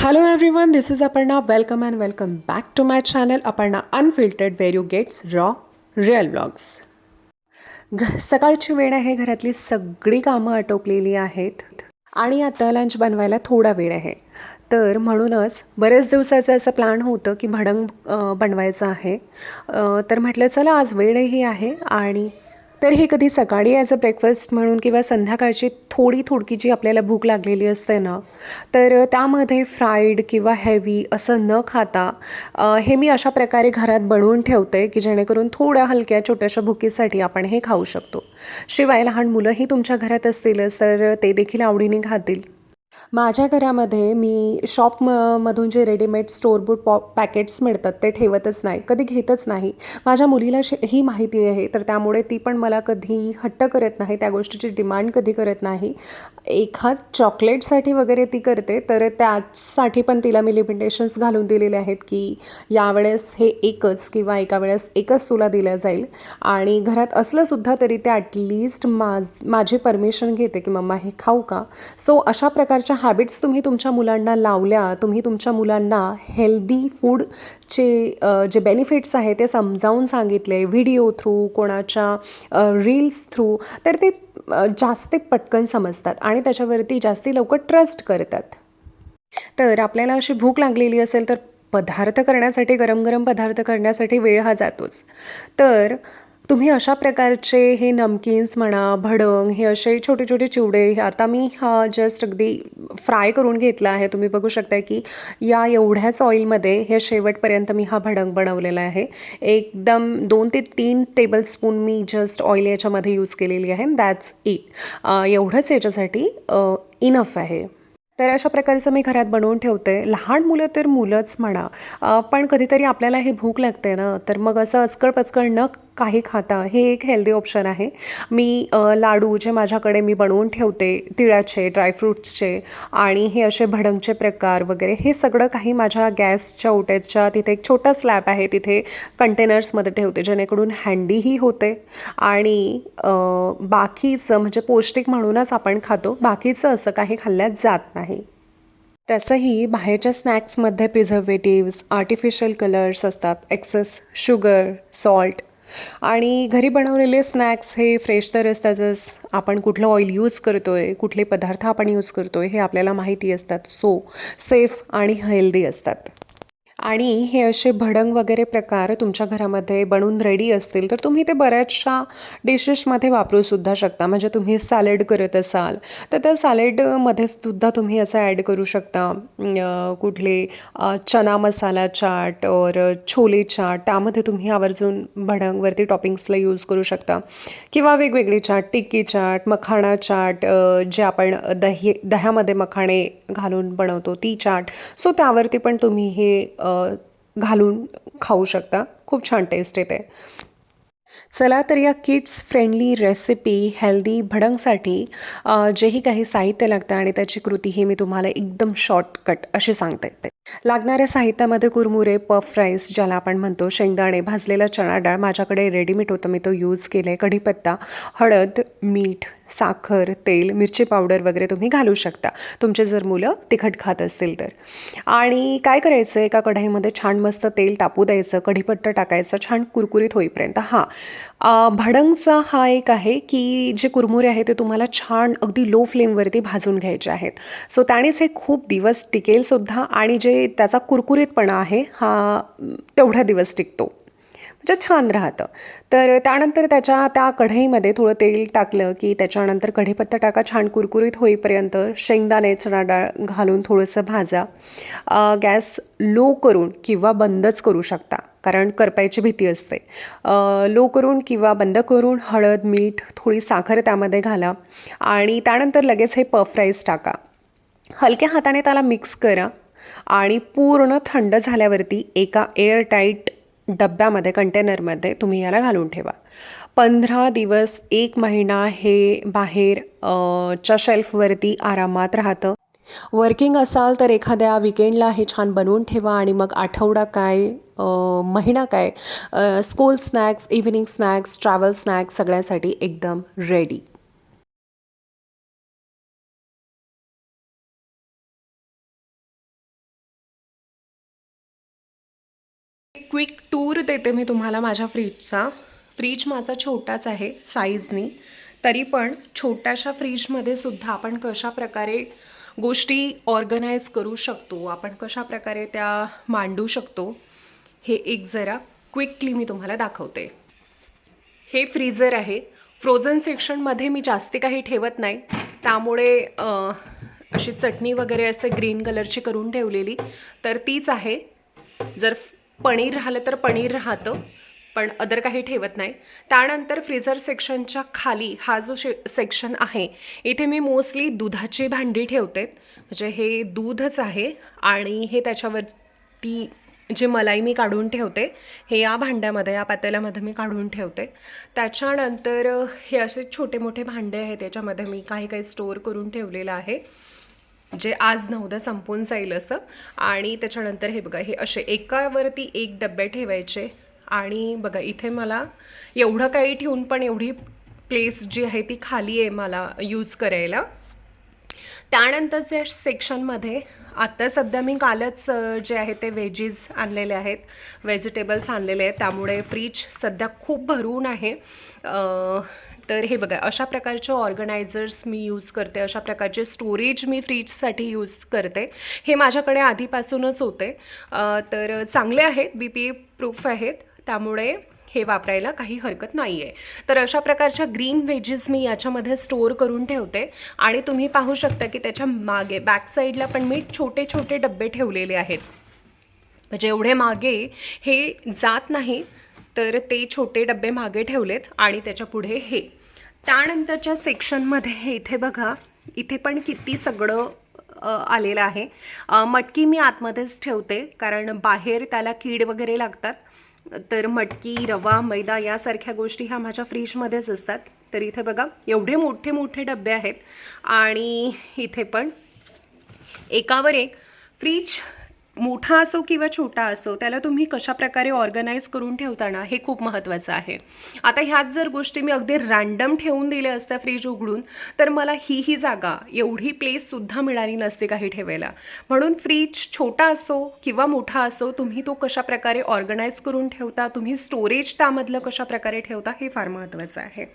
Hello everyone, this is Aparna. Welcome and welcome back to my channel Aparna Unfiltered, where you get raw, real vlogs. सकाळची वेळ आहे, घरातली सगळी कामं आटोपलेली आहेत आणि आता लंच बनवायला थोडा वेळ आहे. तर म्हणूनच बरेच दिवसाचं असं प्लॅन होतं की भडंग बनवायचं आहे. तर म्हटलं चला आज वेळही आहे आणि तर हे कधी सकाळी ॲज अ ब्रेकफास्ट म्हणून किंवा संध्याकाळची थोडकी जी आपल्याला भूक लागलेली असते ना, तर त्यामध्ये फ्राईड किंवा हेवी असं न खाता हे मी अशा प्रकारे घरात बनवून ठेवते की जेणेकरून थोड्या हलक्या छोट्याशा भुकीसाठी आपण हे खाऊ शकतो. शिवाय लहान मुलंही तुमच्या घरात असतीलच तर ते देखील आवडीने खातील. माझ्या घरामध्ये मी मधून जे रेडीमेड स्टोअरबूट पॅकेट्स मिळतात ते ठेवतच नाही, कधी घेतच नाही. माझ्या मुलीला ही माहिती आहे, तर त्यामुळे ती पण मला कधी हट्ट करत नाही, त्या गोष्टीची डिमांड कधी करत नाही. एखाद चॉकलेटसाठी वगैरे ती करते, तर त्यासाठी पण तिला मी लिमिटेशन्स घालून दिलेले आहेत की यावेळेस हे एकच किंवा एका वेळेस एकच तुला दिलं जाईल. आणि घरात असलंसुद्धा तरी ते ॲटलिस्ट माझी परमिशन घेते की मम्मा हे खाऊ का. सो अशा प्रकारच्या हॅबिट्स तुम्ही तुमच्या मुलांना लावल्या, तुम्ही तुमच्या मुलांना हेल्दी फूडचे जे बेनिफिट्स आहेत ते समजावून सांगितले व्हिडिओ थ्रू, कोणाच्या रील्स थ्रू, तर ते जास्त पटकन समजतात आणि त्याच्यावरती जास्ती लवकर ट्रस्ट करतात. तर आपल्याला अशी भूक लागलेली असेल तर पदार्थ करण्यासाठी, गरम गरम पदार्थ करण्यासाठी वेळ हा जातोच. तर तुम्ही अशा प्रकारचे हे नमकीन्स म्हणा, भडंग, हे असे छोटे छोटे चिवडे, हे आता मी हा जस्ट अगदी फ्राय करून घेतला आहे. तुम्ही बघू शकता की या एवढ्याच ऑइलमध्ये हे शेवटपर्यंत मी हा भडंग बनवलेला आहे. एकदम 2 ते 3 टेबलस्पून मी जस्ट ऑइल याच्यामध्ये यूज केलेली आहे. That's it. एवढंच याच्यासाठी इनफ आहे. तर अशा प्रकारचं मी घरात बनवून ठेवते. लहान मुलं तर मुलंच म्हणा, पण कधीतरी आपल्याला हे भूक लागते ना, तर मग असं अचकळ-पचकळ न काही खाता हे एक हेल्दी ऑप्शन आहे. मी लाडू जे माझ्याकडे मी बनवून ठेवते तिळाचे, ड्रायफ्रूट्सचे आणि हे असे भडंगचे प्रकार वगैरे, हे सगळं काही माझ्या गॅसच्या ओट्याच्या तिथे एक छोटा स्लॅब आहे, तिथे कंटेनर्समध्ये ठेवते, जेणेकरून हँडीही होते आणि बाकीचं म्हणजे पौष्टिक म्हणूनच आपण खातो, बाकीचं असं काही खाल्ल्या जात नाही. तसंही बाहेरच्या स्नॅक्समध्ये प्रिझर्वेटिव्स, आर्टिफिशियल कलर्स असतात, एक्सेस शुगर, सॉल्ट. आणि घरी बनवलेले स्नॅक्स हे फ्रेश तर असतातच. आपण कुठलं ऑइल यूज करतोय, कुठले पदार्थ आपण यूज करतोय हे आपल्याला माहिती असतात. सो सेफ आणि हेल्दी असतात. आणि हे असे भडंग वगैरे प्रकार तुमच्या घरामध्ये बनून रेडी असतील तर तुम्ही ते बऱ्याचशा डिशेसमध्ये वापरूसुद्धा शकता. म्हणजे तुम्ही सॅलड करत असाल तर त्या सॅलडमध्ये सुद्धा तुम्ही असं ॲड करू शकता. कुठले चना मसाला चाट और छोले चाट, त्यामध्ये तुम्ही आवर्जून भडंगवरती टॉपिंग्सला यूज करू शकता. किंवा वेगवेगळी चाट, टिक्की चाट, मखाणा चाट, जे आपण दह्यामध्ये मखाणे घालून बनवतो ती चाट. सो त्यावरती पण तुम्ही हे घालून खाऊ शकता. खूप छान टेस्ट येते. चला तर या किड्स फ्रेंडली रेसिपी हेल्दी भडंगसाठी जेही काही साहित्य लागतं आणि त्याची कृती ही मी तुम्हाला एकदम शॉर्टकट अशी सांगते. लागणाऱ्या साहित्यामध्ये कुरमुरे, पफ राईस ज्याला आपण म्हणतो, शेंगदाणे, भाजलेला चणा डाळ माझ्याकडे रेडीमेड होतं, मी तो यूज केला आहे, कढीपत्ता, हळद, मीठ, साखर, तेल, मिरची पावडर वगैरे तुम्ही घालू शकता, तुमचे जर मुलं तिखट खात असतील तर. आणि काय करायचं, एका कढईमध्ये छान मस्त तेल तापू द्यायचं, कढीपत्ता टाकायचं छान कुरकुरीत होईपर्यंत. भडंगचा हा एक आहे की जे कुरमुरे आहेत ते तुम्हाला छान अगदी लो फ्लेमवरती भाजून घ्यायचे आहेत. सो त्यानेच हे खूप दिवस टिकेलसुद्धा आणि जे त्याचा कुरकुरीतपणा आहे हा तेवढा दिवस टिकतो, म्हणजे छान राहतं. तर त्यानंतर त्या कढईमध्ये थोडं तेल टाकलं की त्याच्यानंतर कढीपत्ता टाका, छान कुरकुरीत होईपर्यंत शेंगदाणे, चणा डाळ घालून थोडंसं भाजा. गॅस लो करून किंवा बंदच करू शकता, कारण करपायची भीती असते. लो करून किंवा बंद करून हळद, मीठ, थोडी साखर त्यामध्ये घाला आणि त्यानंतर लगेच हे पफ राईस टाका. हलक्या हाताने त्याला मिक्स करा आणि पूर्ण थंड झाल्यावरती एका एअरटाईट डब्यामध्ये, कंटेनरमध्ये तुम्ही याला घालून ठेवा. 15 दिवस, 1 महिना हे बाहेर च्या शेल्फवरती आरामात राहतं. वर्किंग असाल तर एखाद्या विकेंडला हे छान बनवून ठेवा आणि मग आठवडा काय, महिना काय, school snacks, evening snacks, travel snacks सगळ्यासाठी एकदम रेडी. क्विक टूर देते मी तुम्हाला माझ्या फ्रीजचा. फ्रीज माझा छोटाच आहे साईजनी, तरी पण छोट्याशा फ्रीजमध्ये सुद्धा आपण कशा प्रकारे गोष्टी ऑर्गनाईज करू शकतो, आपण कशा प्रकारे त्या मांडू शकतो, हे एक जरा क्विकली मी तुम्हाला दाखवते. हे फ्रीझर आहे. फ्रोझन सेक्शनमध्ये मी जास्ती काही ठेवत नाही, त्यामुळे अशी चटणी वगैरे असे ग्रीन कलरची करून ठेवलेली तर तीच आहे. जर पनीर राहिलं तर पनीर राहतं, पण अदर काही ठेवत नाही. त्यानंतर फ्रीझर सेक्शनच्या खाली हा जो सेक्शन आहे, इथे मी मोस्टली दुधाची भांडी ठेवते. म्हणजे हे दूधच आहे आणि हे त्याच्यावरती जे मलाई मी काढून ठेवते, हे या भांड्यामध्ये, या पातेल्यामध्ये मी काढून ठेवते. त्याच्यानंतर हे असे छोटे मोठे भांडे आहेत, त्याच्यामध्ये मी काही काही स्टोअर करून ठेवलेलं आहे, जे आज न उद्या संपून जाईल असं. आणि त्याच्यानंतर हे बघा, हे असे एकावरती एक डबे ठेवायचे. आणि बघा इथे मला एवढं काही ठेवून पण एवढी प्लेस जी आहे ती खाली आहे मला यूज करायला. त्यानंतरच्या सेक्शनमध्ये आत्ता सध्या मी कालच जे आहे ते व्हेजीज आणलेले आहेत, व्हेजिटेबल्स आणलेले आहेत, त्यामुळे फ्रीज सध्या खूप भरून आहे. तर हे बघा, अशा प्रकारचे ऑर्गनायझर्स मी यूज करते, अशा प्रकारचे स्टोरेज मी फ्रीजसाठी यूज करते. हे माझ्याकडे आधीपासूनच होते, तर चांगले आहेत, BPA प्रूफ आहेत, त्यामुळे हे वापरायला काही हरकत नाही आहे. तर अशा प्रकारच्या ग्रीन व्हेजेस मी याच्यामध्ये स्टोअर करून ठेवते. आणि तुम्ही पाहू शकता की त्याच्या मागे बॅक साईडला पण मी छोटे छोटे डबे ठेवलेले आहेत, म्हणजे एवढे मागे हे जात नाही, तर ते छोटे डबे मागे ठेवलेत. आणि त्याच्या पुढे हे त्यानंतरच्या सेक्शनमध्ये हे इथे बघा, इथे पण किती सगळं आलेलं आहे. मटकी मी आतमध्येच ठेवते, कारण बाहेर त्याला कीड वगैरे लागतात. तर मटकी, रवा, मैदा यासारख्या गोष्टी ह्या माझ्या फ्रीजमध्येच असतात. तर इथे बघा एवढे मोठे मोठे डबे आहेत. आणि इथे पण एकावर एक. फ्रीज मोठा असो किंवा छोटा असो, त्याला तुम्ही कशा प्रकारे ऑर्गनाईज करून ठेवताना हे खूप महत्त्वाचं आहे. आता ह्याच जर गोष्टी मी अगदी रँडम ठेवून दिल्या असत्या फ्रीज उघडून, तर मला ही जागा, एवढी प्लेससुद्धा मिळाली नसते काही ठेवायला. म्हणून फ्रीज छोटा असो किंवा मोठा असो, तुम्ही तो कशा प्रकारे ऑर्गनाईज करून ठेवता, तुम्ही स्टोरेज त्यामधलं कशा प्रकारे ठेवता, हे फार महत्त्वाचं आहे.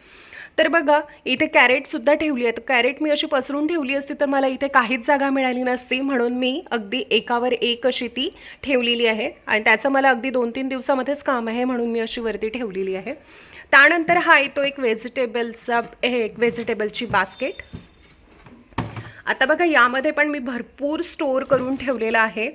तर बघा इथे कॅरेटसुद्धा ठेवली आहे. तर कॅरेट मी अशी पसरून ठेवली असती तर मला इथे काहीच जागा मिळाली नसती, म्हणून मी अगदी एकावर एक अशी ती ठेवलेली आहे. आणि त्याचं मला अगदी 2-3 दिवसामध्येच काम आहे, म्हणून मी अशी वरती ठेवलेली आहे. त्यानंतर हा येतो एक व्हेजिटेबलची बास्केट. आता बघा यामध्ये पण मी भरपूर स्टोअर करून ठेवलेला आहे.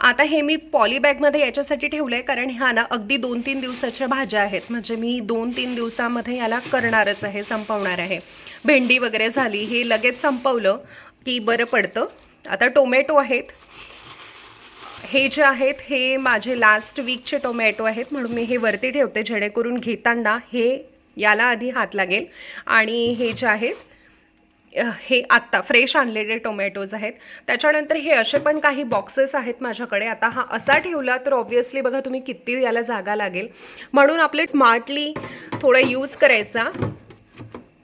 आता हे मी पॉलीबॅगमध्ये याच्यासाठी ठेवलं आहे, कारण ह्या ना अगदी 2-3 दिवसाच्या भाज्या आहेत, म्हणजे मी 2-3 दिवसामध्ये याला करणारच आहे, संपवणार आहे. भेंडी वगैरे झाली, हे लगेच संपवलं की बरं पडतं. आता टोमॅटो आहेत, हे जे आहेत हे माझे लास्ट वीकचे टोमॅटो आहेत, म्हणून मी हे वरती ठेवते, जेणेकरून घेताना हे याला आधी हात लागेल. आणि हे जे आहेत हे आत्ता फ्रेश आणलेले टोमॅटोज आहेत. त्याच्यानंतर हे असे पण काही बॉक्सेस आहेत माझ्याकडे. आता हा असा ठेवला तर ऑब्व्हियसली बघा तुम्ही किती याला जागा लागेल, म्हणून आपले स्मार्टली थोडं यूज करायचा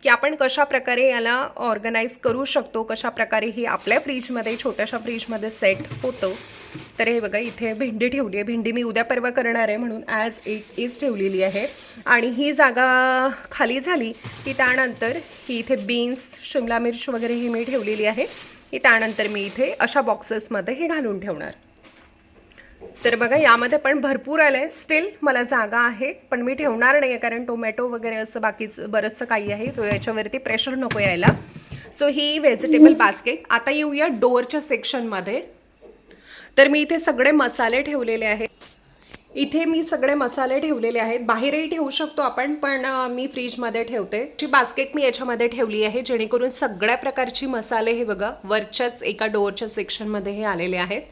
की आपण कशा प्रकारे याला ऑर्गनाईज करू शकतो, कशा प्रकारे ही आपल्या फ्रीजमध्ये, छोट्याशा फ्रीजमध्ये सेट होतं. तर हे बघा इथे भेंडी ठेवली आहे. भेंडी मी उद्या परवा करणार आहे, म्हणून ॲज इट इज ठेवलेली आहे. आणि ही जागा खाली झाली की त्यानंतर ही इथे बीन्स, शिमला मिर्च वगैरे ही मी ठेवलेली आहे. की त्यानंतर मी इथे अशा बॉक्सेसमध्ये हे घालून ठेवणार. तर बघा यामध्ये पण भरपूर आलं आहे. स्टील मला जागा आहे, पण मी ठेवणार नाही आहे, कारण टोमॅटो वगैरे असं बाकीचं बरंचसं काही आहे, तो याच्यावरती प्रेशर नको यायला. सो ही व्हेजिटेबल बास्केट. आता येऊया डोअरच्या सेक्शनमध्ये. तर मी इथे सगळे मसाले ठेवलेले आहेत. इथे मी सगळे मसाले ठेवलेले आहेत, बाहेरही ठेवू शकतो आपण, पण मी फ्रीजमध्ये ठेवते. ही बास्केट मी याच्यामध्ये ठेवली आहे, जेणेकरून सगळ्या प्रकारची मसाले हे बघा वरच्याच एका डोअरच्या सेक्शनमध्ये हे आलेले आहेत.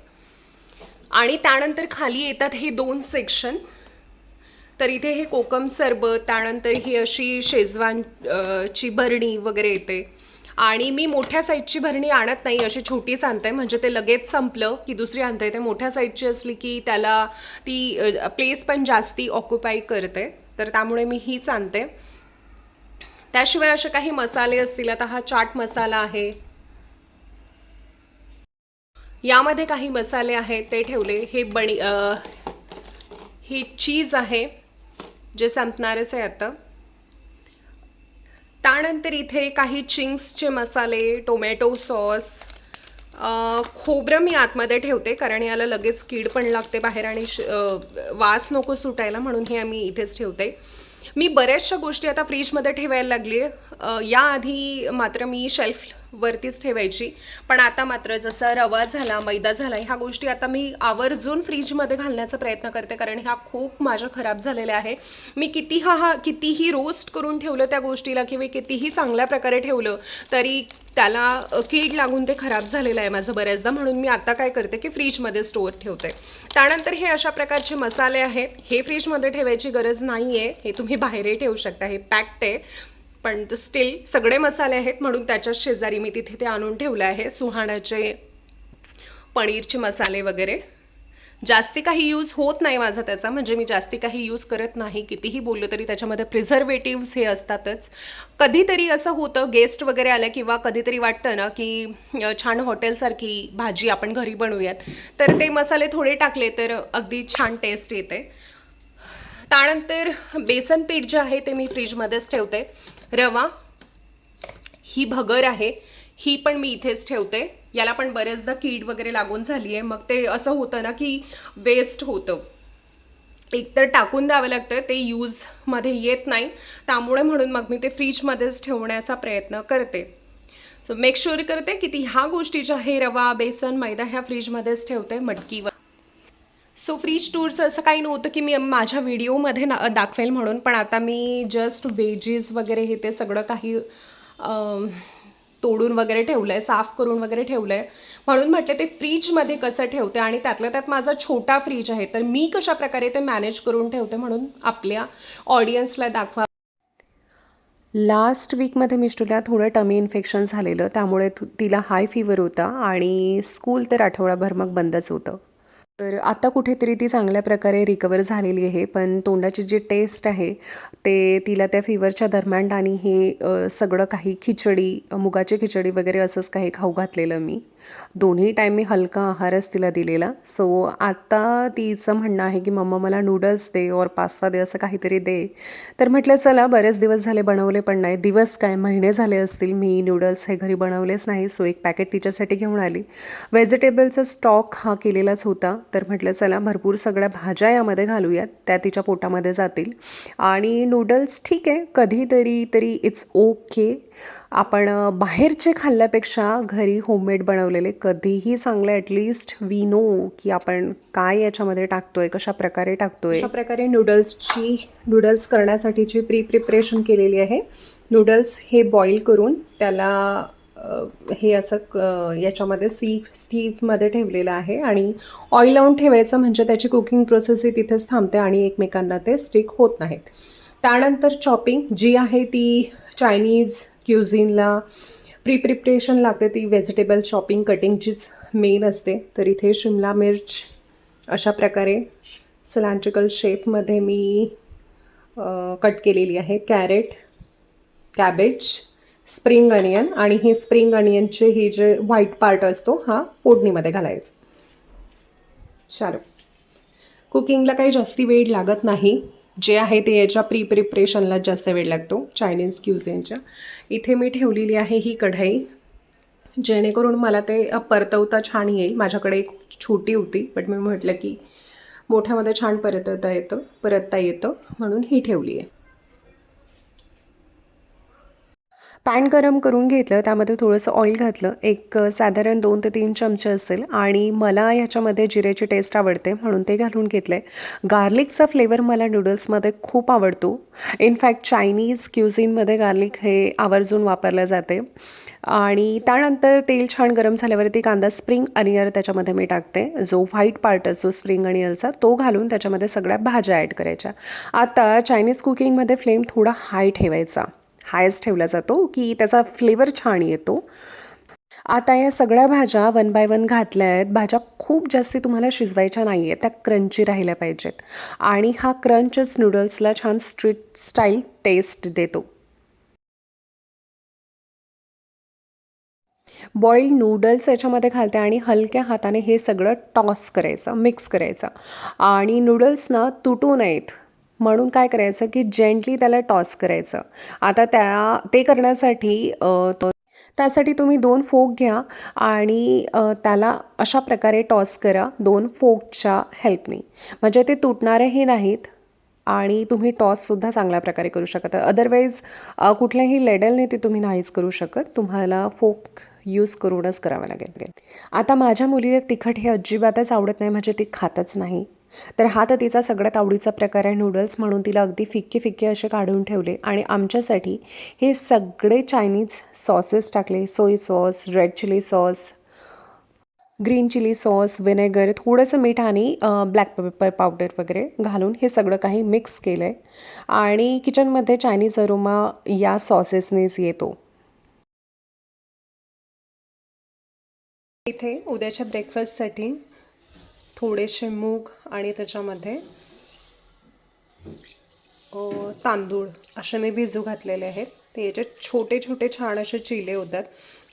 आणि त्यानंतर खाली येतात हे 2 सेक्शन. तर इथे हे कोकम सरबत, त्यानंतर ही अशी शेजवानची भरणी वगैरे येते. आणि मी मोठ्या साईजची भरणी आणत नाही, अशी छोटीच आणते, म्हणजे ते लगेच संपलं की दुसरी आणता येते. मोठ्या साईजची असली की त्याला ती प्लेस पण जास्ती ऑक्युपाय करते, तर त्यामुळे मी हीच आणते. त्याशिवाय असे काही मसाले असतील, आता हा चाट मसाला आहे, यामध्ये काही मसाले आहेत ते ठेवले. ही चीज आहे जे संपणारच आहे आता. त्यानंतर इथे काही चिंग्सचे मसाले, टोमॅटो सॉस, खोबरं मी आतमध्ये ठेवते कारण याला लगेच कीड पण लागते बाहेर आणि वास नको सुटायला, म्हणून हे आम्ही इथेच ठेवते. मी बऱ्याचशा गोष्टी आता फ्रीजमध्ये ठेवायला लागली. याआधी मात्र मी शेल्फवरतीच ठेवायची, पण आता मात्र जसा रवा झाला, मैदा झाला, ह्या गोष्टी आता मी आवर्जून फ्रीजमध्ये घालण्याचा प्रयत्न करते कारण ह्या खूप माझ्या खराब झालेल्या आहे. मी कितीही रोस्ट करून ठेवलं त्या गोष्टीला किंवा कितीही चांगल्या प्रकारे ठेवलं तरी त्याला कीड लागून ते खराब झालेलं आहे माझं बऱ्याचदा, म्हणून मी आता काय करते की फ्रीजमध्ये स्टोअर ठेवते. त्यानंतर हे अशा प्रकारचे मसाले आहेत. हे फ्रीजमध्ये ठेवायची गरज नाही आहे, हे तुम्ही बाहेरही ठेवू शकता, हे पॅक्ड आहे, पण स्टील सगळे मसाले आहेत म्हणून त्याच्याच शेजारी मी तिथे ते आणून ठेवले आहे. सुहाणाचे पनीरचे मसाले वगैरे. जास्ती काही यूज होत नाही माझा त्याचा, म्हणजे मी जास्ती काही यूज करत नाही. कितीही बोललो तरी त्याच्यामध्ये प्रिझर्वेटिव्स हे असतातच. कधीतरी असं होतं गेस्ट वगैरे आलं किंवा कधीतरी वाटतं ना की छान हॉटेलसारखी भाजी आपण घरी बनवूयात, तर ते मसाले थोडे टाकले तर अगदी छान टेस्ट येते. त्यानंतर बेसन पीठ जे आहे ते मी फ्रीजमध्येच ठेवते. रवा, ही भगर आहे, ही पण मी इथेच ठेवते. याला पण बरेचदा कीड वगैरे लागून झाली आहे, मग ते असं होतं ना की वेस्ट होतं, एकतर टाकून द्यावं लागतं, ते यूजमध्ये येत नाही, त्यामुळे म्हणून मग मी ते फ्रीजमध्येच ठेवण्याचा प्रयत्न करते. सो मेक शुअर करते की ह्या गोष्टी ज्या आहे रवा, बेसन, मैदा ह्या फ्रीजमध्येच ठेवते मटकीवर. सो फ्रीज टूरचं असं काही नव्हतं की मी माझ्या व्हिडिओमध्ये दाखवेल म्हणून, पण आता मी जस्ट व्हेजीस वगैरे हे ते सगळं काही तोडून वगैरे ठेवलं आहे, साफ करून वगैरे ठेवलं आहे, म्हणून म्हटलं ते फ्रीजमध्ये कसं ठेवते आणि त्यातल्या त्यात माझा छोटा फ्रीज आहे तर मी कशा प्रकारे ते मॅनेज करून ठेवते म्हणून आपल्या ऑडियन्सला दाखवा. लास्ट वीकमध्ये मिस्टूला थोडं टमी इन्फेक्शन झालेलं, त्यामुळे तिला हाय फीवर होता आणि स्कूल तर आठवडाभर मग बंदच होतं. तर आता कुठेतरी ती चांगल्या प्रकारे रिकवर झालेली आहे, पण तोंडाची जी टेस्ट आहे ते तिला त्या फीवरच्या दरम्यान आणि हे सगळं काही खिचडी, मुगाची खिचडी वगैरे असंच काही खाऊ घातलेलं मी. दोन्ही टाईम मी हलका आहारच तिला दिलेला. सो आता तिचं म्हणणं आहे की मम्मा मला नूडल्स दे और पास्ता दे, असं काहीतरी दे. तर म्हटलं चला, बरेच दिवस झाले बनवले पण नाही, दिवस काय महिने झाले असतील मी नूडल्स हे घरी बनवलेच नाही. सो एक पॅकेट तिच्यासाठी घेऊन आली. व्हेजिटेबलचा स्टॉक हा केलेलाच होता, तर म्हटलं चला भरपूर सगळ्या भाज्या यामध्ये घालूयात, त्या तिच्या पोटामध्ये जातील. आणि नूडल्स ठीक आहे कधीतरी तरी इट्स ओके. आपण बाहेरचे खाल्ल्यापेक्षा घरी होममेड बनवलेले कधीही चांगले. ॲटलिस्ट वी नो की आपण काय याच्यामध्ये टाकतोय, कशा प्रकारे टाकतोय. अशा प्रकारे नूडल्स करण्यासाठीची प्रिपरेशन केलेली आहे. नूडल्स हे बॉईल करून त्याला हे असं याच्यामध्ये स्टीवमध्ये ठेवलेलं आहे आणि ऑइल लावून ठेवायचं, म्हणजे त्याची कुकिंग प्रोसेस ही तिथेच थांबते आणि एकमेकांना ते स्टिक होत नाहीत. त्यानंतर चॉपिंग जी आहे ती चायनीज क्युझिनला प्रिपरेशन लागते, ती व्हेजिटेबल चॉपिंग कटिंगचीच मेन असते. तर इथे शिमला मिर्च अशा प्रकारे सिलेंड्रिकल शेपमध्ये मी कट केलेली आहे. कॅरेट, कॅबेज, स्प्रिंग अनियन, आणि हे स्प्रिंग अनियनचे हे जे व्हाईट पार्ट असतो हा फोडणीमध्ये घालायचा. चालेल, कुकिंगला काही जास्ती वेळ लागत नाही, जे आहे ते याच्या प्रिपरेशनला जास्त वेळ लागतो चायनीज क्युझिनच्या. इथे मी ठेवलेली आहे ही कढई, जेणेकरून मला ते परतवता छान येईल. माझ्याकडे एक छोटी होती, बट मी म्हटलं की मोठ्यामध्ये छान परतता येतं म्हणून ही ठेवली आहे. पॅन गरम करून घेतलं, त्यामध्ये थोडंसं ऑइल घातलं, एक साधारण 2 ते 3 चमचे असेल, आणि मला ह्याच्यामध्ये जिऱ्याची टेस्ट आवडते म्हणून ते घालून घेतलं आहे. गार्लिकचा फ्लेवर मला नूडल्समध्ये खूप आवडतो. इनफॅक्ट चायनीज क्युझिनमध्ये गार्लिक हे आवर्जून वापरलं जाते. आणि त्यानंतर तेल छान गरम झाल्यावरती कांदा, स्प्रिंग अनियन त्याच्यामध्ये मी टाकते, जो व्हाईट पार्ट असतो स्प्रिंग अनियनचा तो घालून त्याच्यामध्ये सगळ्या भाज्या ॲड करायच्या. आता चायनीज कुकिंगमध्ये फ्लेम थोडा हाय ठेवायचा, हायच ठेवला जातो की त्याचा फ्लेवर छान येतो. आता या सगळ्या भाज्या 1 बाय 1 घातल्या आहेत. भाज्या खूप जास्ती तुम्हाला शिजवायच्या नाही आहेत, त्या क्रंची राहिल्या पाहिजेत आणि हा क्रंचच नूडल्सला छान स्ट्रीट स्टाईल टेस्ट देतो. बॉईल्ड नूडल्स याच्यामध्ये घालते आणि हलक्या हाताने हे सगळं टॉस करायचं, मिक्स करायचं. आणि नूडल्स ना तुटू नयेत म्हणून काय करायचं की जेंटली त्याला टॉस करायचं. आता ते करण्यासाठी त्यासाठी तुम्ही 2 फोक घ्या आणि त्याला अशा प्रकारे टॉस करा 2 फोकच्या हेल्पनी, म्हणजे ते तुटणारेही नाहीत आणि तुम्ही टॉससुद्धा चांगल्या प्रकारे करू शकता. अदरवाईज कुठल्याही लेडलने ते तुम्ही नाहीच करू शकत, तुम्हाला फोक यूज करूनच करावं लागेल. आता माझ्या मुलीला तिखट हे अजिबातच आवडत नाही, म्हणजे ती खातच नाही. तर हा तर तिचा सगळ्यात आवडीचा प्रकार आहे नूडल्स, म्हणून तिला अगदी फिक्के फिक्के असे काढून ठेवले आणि आमच्यासाठी हे सगळे चायनीज सॉसेस टाकले. Soy sauce, red chilli sauce, green chilli sauce, vinegar, थोडंसं मीठ आणि ब्लॅक पेपर पावडर वगैरे घालून हे सगळं काही मिक्स केलं आहे आणि किचनमध्ये चायनीज अरोमा या सॉसेसनेच येतो. इथे उद्याच्या ब्रेकफास्टसाठी थोडेसे मूग आणि त्याच्यामध्ये तांदूळ असे मी भिजू घातलेले आहेत. ते याच्यात छोटे छोटे छान असे चिले होतात.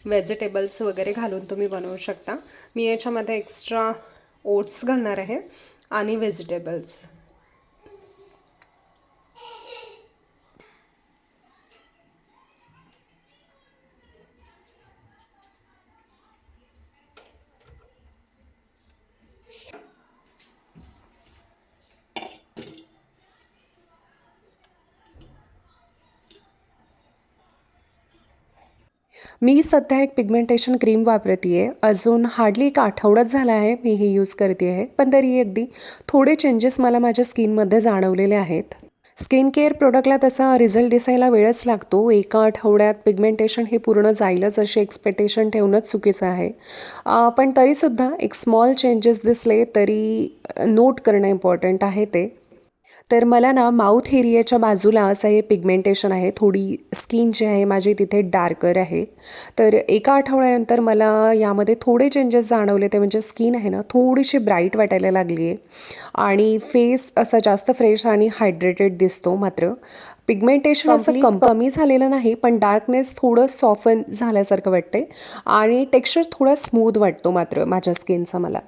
व्हेजिटेबल्स वगैरे घालून तुम्ही बनवू शकता. मी याच्यामध्ये एक्स्ट्रा ओट्स घालणार आहे आणि व्हेजिटेबल्स. मी सध्या एक पिगमेंटेशन क्रीम वापरते आहे. अजून हार्डली एक आठवडाच झाला आहे मी हे यूज करते आहे, पण तरी अगदी थोडे चेंजेस मला माझ्या स्किनमध्ये जाणवलेले आहेत. स्किन केअर प्रोडक्टला तसा रिझल्ट दिसायला वेळच लागतो. एका आठवड्यात पिगमेंटेशन हे पूर्ण जाईलच अशी एक्सपेक्टेशन ठेवणंच चुकीचं आहे. पण तरीसुद्धा एक स्मॉल चेंजेस दिसले तरी नोट करणं इम्पॉर्टंट आहे ते. तर मला ना माउथ एरियाच्या बाजूला असं हे पिगमेंटेशन आहे, थोडी स्किन जी आहे माझी तिथे डार्कर आहे. तर एका आठवड्यानंतर मला यामध्ये थोडे चेंजेस जाणवले, ते म्हणजे स्किन आहे ना थोडीशी ब्राईट वाटायला लागली आहे आणि फेस असा जास्त फ्रेश आणि हायड्रेटेड दिसतो. मात्र पिगमेंटेशन असं कमी झालेलं नाही, पण डार्कनेस थोडं सॉफन झाल्यासारखं वाटते आणि टेक्स्चर थोडा स्मूथ वाटतो मात्र माझ्या स्किनचा मला.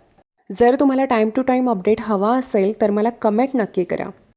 जर तुम्हाला टाईम टू टाईम अपडेट हवा असेल तर मला कमेंट नक्की करा.